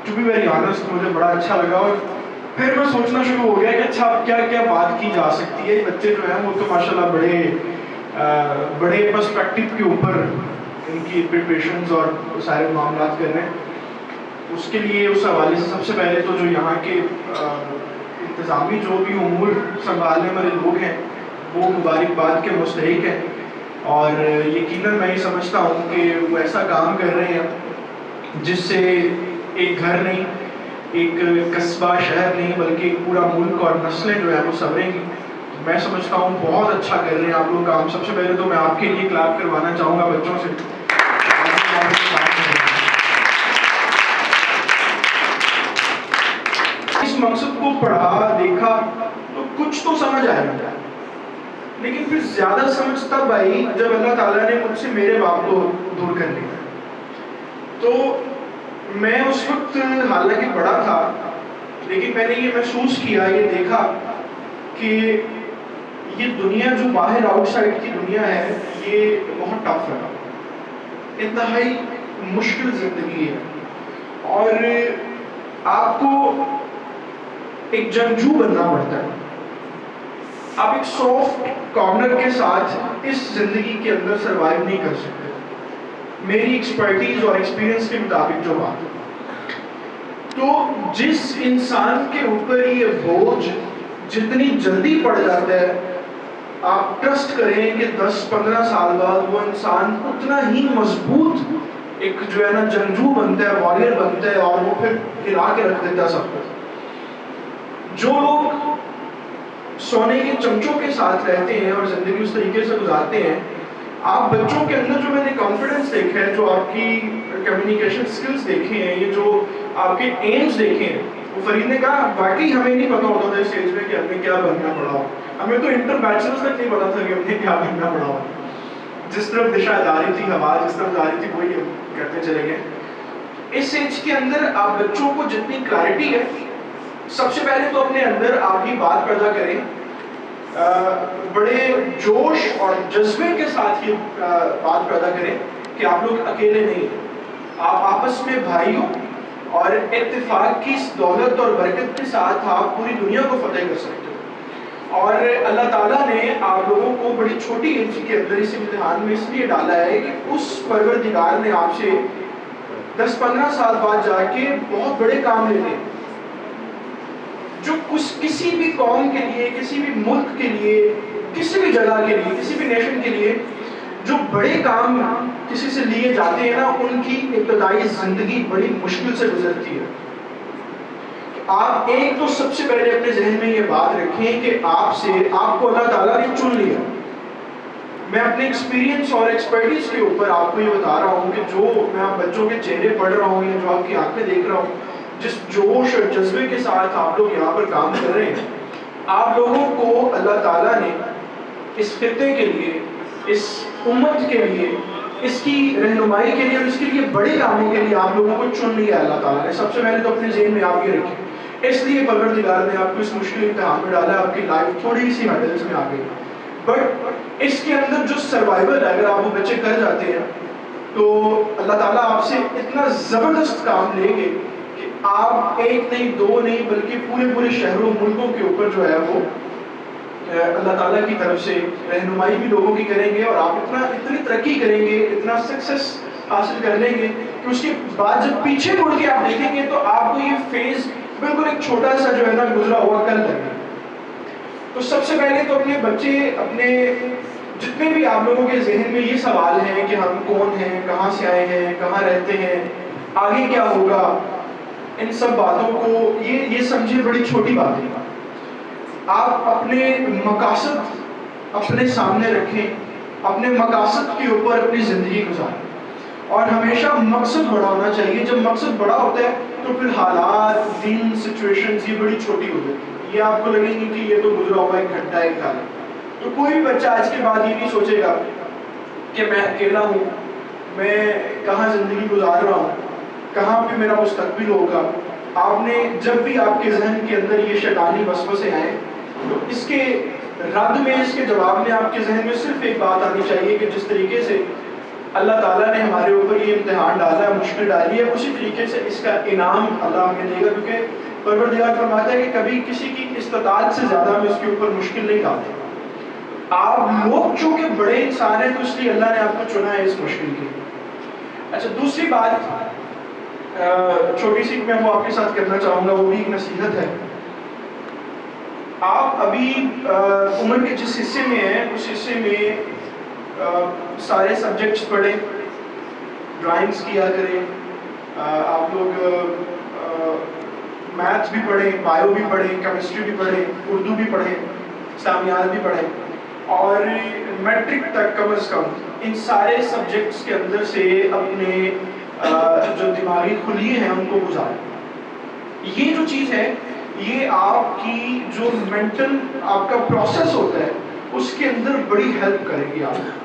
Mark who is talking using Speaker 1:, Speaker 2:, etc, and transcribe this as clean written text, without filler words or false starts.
Speaker 1: To be very honest مجھے بڑا اچھا لگا. اور پھر میں سوچنا شروع ہو گیا کہ اچھا اب کیا کیا بات کی جا سکتی ہے. بچے جو ہیں وہ تو ماشاء اللہ بڑے پرسپیکٹو کے اوپر ان کی پریپریشنز اور سارے معاملات کر رہے ہیں. اس کے لیے اس حوالے سے سب سے پہلے تو جو یہاں کے انتظامی جو بھی امور سنبھالنے والے لوگ ہیں وہ مبارکباد کے مستحق ہیں. اور یقیناً میں یہ سمجھتا ہوں کہ وہ ایسا کام کر رہے ہیں جس سے ایک گھر نہیں, ایک قصبہ شہر نہیں, بلکہ ایک پورا ملک اور نسلیں جو ہے وہ سنوریں گی. میں سمجھتا ہوں بہت اچھا کر رہے ہیں آپ لوگ کام. سب سے پہلے تو میں آپ کے لیے کلاپ کروانا چاہوں گا بچوں سے. اس مقصد کو پڑھا دیکھا تو کچھ تو سمجھ آیا, لیکن پھر زیادہ سمجھ تب آئی جب اللہ تعالیٰ نے مجھ سے میرے باپ کو دور کر لیا. تو میں اس وقت حالانکہ بڑا تھا, لیکن میں نے یہ محسوس کیا, یہ دیکھا کہ یہ دنیا جو باہر آؤٹ سائڈ کی دنیا ہے یہ بہت ٹف ہے, انتہائی مشکل زندگی ہے. اور آپ کو ایک جنگجو بننا پڑتا ہے. آپ ایک سافٹ کارنر کے ساتھ اس زندگی کے اندر سروائیو نہیں کر سکتے, میری ایکسپرٹیز اور ایکسپیرینس کے مطابق جو بات ہے. تو جس انسان کے اوپر یہ بوجھ جتنی جلدی پڑ جاتا ہے, آپ ٹرسٹ کریں کہ 10-15 سال بعد وہ انسان اتنا ہی مضبوط ایک جو ہے نا جنگجو بنتا ہے, واریر بنتا ہے, اور وہ پھر ہلا کے رکھ دیتا ہے سب کچھ. جو لوگ سونے کے چمچوں کے ساتھ رہتے ہیں اور زندگی اس طریقے سے گزارتے ہیں, آپ بچوں کے اندر جو میں نے کانفیڈنس دیکھا ہے, جو آپ کی کمیونیکیشن سکلز دیکھے ہیں, یہ جو آپ کے ایمز دیکھے ہیں, وہ فرید نے کہا واقعی ہمیں نہیں پتا ہوتا تھا اس اسٹیج میں کہ ہمیں کیا بننا پڑا ہو. ہمیں تو انٹر بیچلرز تک نہیں پتا تھا کہ ہمیں کیا بننا پڑا ہو. جس طرف دشا جا رہی تھی, ہوا جس طرف جا رہی تھی وہی ہم کرتے چلے گئے. اس ایج کے اندر آپ بچوں کو جتنی کلیئرٹی ہے, سب سے پہلے تو اپنے اندر آپ یہ بات پیدا کریں, بڑے جوش اور جذبے کے ساتھ یہ بات پیدا کریں کہ آپ لوگ اکیلے نہیں ہیں, آپ آپس میں بھائی ہو, اور اتفاق کی دولت اور برکت کے ساتھ آپ پوری دنیا کو فتح کر سکتے ہو. اور اللہ تعالیٰ نے آپ لوگوں کو بڑی چھوٹی ایج کے اندر اس امتحان میں اس لیے ڈالا ہے کہ اس پروردگار نے آپ سے 10-15 سال بعد جا کے بہت بڑے کام لینے ہیں, جو کسی بھی قوم کے لیے, کسی بھی ملک کے لیے, کسی بھی جگہ کے لیے, کسی بھی نیشن کے لیے جو بڑے کام کسی سے لیے جاتے ہیں نا, ان کی ابتدائی زندگی بڑی مشکل سے گزرتی ہے. آپ ایک تو سب سے پہلے اپنے ذہن میں یہ بات رکھیں کہ آپ کو اللہ تعالیٰ نے چن لیا. میں اپنے ایکسپیرینس اور ایکسپرٹیز کے اوپر آپ کو یہ بتا رہا ہوں کہ جو میں آپ بچوں کے چہرے پڑھ رہا ہوں یا جو آپ کی آنکھیں دیکھ رہا ہوں, جس جوش اور جذبے کے ساتھ آپ لوگ یہاں پر کام کر رہے ہیں, آپ لوگوں کو اللہ تعالیٰ نے اس خطے کے لیے, اس امت کے لیے, اس کی رہنمائی کے لیے اور اس کے لیے بڑے کاموں کے لیے آپ لوگوں کو چن لیا اللہ تعالیٰ نے. سب سے پہلے تو اپنے ذہن میں آپ یہ رکھیں, اس لیے پروردگار نے آپ کو اس مشکل امتحان میں ڈالا, آپ کی لائف تھوڑی سی ہرڈلز میں آ گئی, بٹ اس کے اندر جو سروائیول ہے, اگر آپ وہ بچے کر جاتے ہیں تو اللہ تعالیٰ آپ سے اتنا زبردست کام لیں گے کہ آپ ایک نہیں, دو نہیں, بلکہ پورے شہروں ملکوں کے اوپر جو ہے وہ اللہ تعالیٰ کی طرف سے رہنمائی بھی لوگوں کی کریں گے, اور آپ اتنی ترقی کریں گے, اتنا سکسیس حاصل کر لیں گے کہ اس کے بعد جب پیچھے مڑ کے آپ دیکھیں گے تو آپ کو یہ فیز بالکل ایک چھوٹا سا جو ہے نا گزرا ہوا کل لگے. تو سب سے پہلے تو اپنے بچے, اپنے جتنے بھی آپ لوگوں کے ذہن میں یہ سوال ہیں کہ ہم کون ہیں, کہاں سے آئے ہیں, کہاں رہتے ہیں, آگے کیا ہوگا, ان سب باتوں کو یہ سمجھے بڑی چھوٹی بات ہے. آپ اپنے مقاصد اپنے سامنے رکھیں, اپنے مقاصد کے اوپر اپنی زندگی گزاریں, اور ہمیشہ مقصد بڑا ہونا چاہیے. جب مقصد بڑا ہوتا ہے تو پھر حالات, دن, سچویشنز یہ بڑی چھوٹی ہو جاتی ہیں. یہ آپ کو لگیں گی کہ یہ تو گزرا ہوا ایک گھنٹہ, ایک کال. تو کوئی بھی بچہ آج کے بعد یہ نہیں سوچے گا کہ میں اکیلا ہوں, میں کہاں زندگی گزار رہا ہوں, کہاں پہ میرا مستقبل ہوگا. آپ نے جب بھی آپ کے ذہن کے اندر یہ شیطانی وسوسے آئیں تو اس کے رد میں, اس کے جواب میں آپ کے ذہن میں صرف ایک بات آنی چاہیے کہ جس طریقے سے اللہ تعالیٰ نے ہمارے اوپر یہ امتحان ڈالا ہے، مشکل ڈالی ہے، اسی طریقے سے اس کا انعام اللہ ہمیں دے گا، کیونکہ پروردگار فرماتا ہے کہ کبھی کسی کی استطاعت سے زیادہ ہم اس کے اوپر مشکل نہیں ڈالتے۔ آپ لوگ چونکہ بڑے انسان ہیں تو اس لیے اللہ نے آپ کو چنا ہے اس مشکل کے۔ اچھا دوسری بات چھوٹی سی میں وہ آپ کے ساتھ کرنا چاہوں گا، وہ بھی ایک نصیحت ہے۔ آپ ابھی عمر کے جس حصے میں ہیں اس حصے میں سارے سبجیکٹس پڑھیں، ڈرائنگس کیا کریں، آپ لوگ میتھس بھی پڑھیں، بایو بھی پڑھیں، کیمسٹری بھی پڑھیں، اردو بھی پڑھیں، اسلامیات بھی پڑھیں، اور میٹرک تک کم از کم ان سارے سبجیکٹس کے اندر سے اپنے جو دماغی خلیے ہیں ان کو گزاریں۔ یہ جو چیز ہے یہ آپ کی جو مینٹل آپ کا پروسیس ہوتا ہے اس کے اندر بڑی ہیلپ کرے گی آپ کو۔